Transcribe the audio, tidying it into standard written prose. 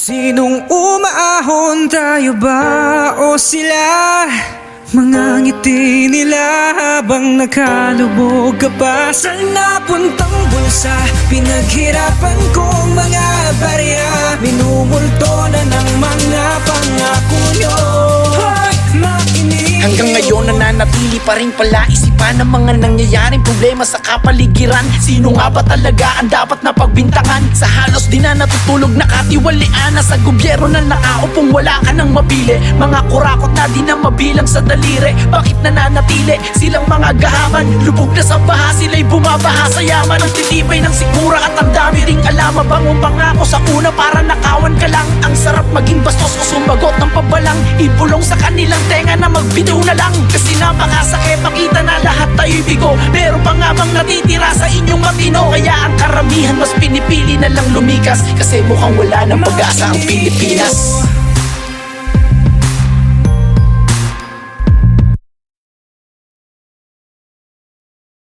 Sinong umaahon, tayo ba o sila? Mga ngiti nila habang nakalubog ka pa sa napuntang bulsa. Pinaghirapan kong mga barya, minumulto na ng mga pangako nyo. Hoy, makinig. Hanggang ngayon nananatili pa rin pala isipan ng mga nangyayaring problema sa kapaligiran. Sino nga ba talaga ang dapat na pagbintangan? Sa halos di na natutulog na katiwalian na sa gobyerno na nakaupong wala ka nang mabili. Mga kurakot na di na mabilang sa daliri. Bakit nananatili silang mga gahaman? Lubog na sa baha, sila'y bumabaha sa yaman. Ang titibay ng sikura at ang dami ring alam. Mabangong pangako sa una para nakawan ka lang. Ang sarap maging bastos o sumagot ng pabalang. Ibulong sa kanilang tenga na magbitaw na lang. Kasi napakasakit makita na lahat tayo'y bigo. Pero pa nga bang natitira sa inyong matino? Kaya ang karamihan mas pinipili na lang lumikas. Kasi mukhang wala ng pag-asa ang Pilipinas.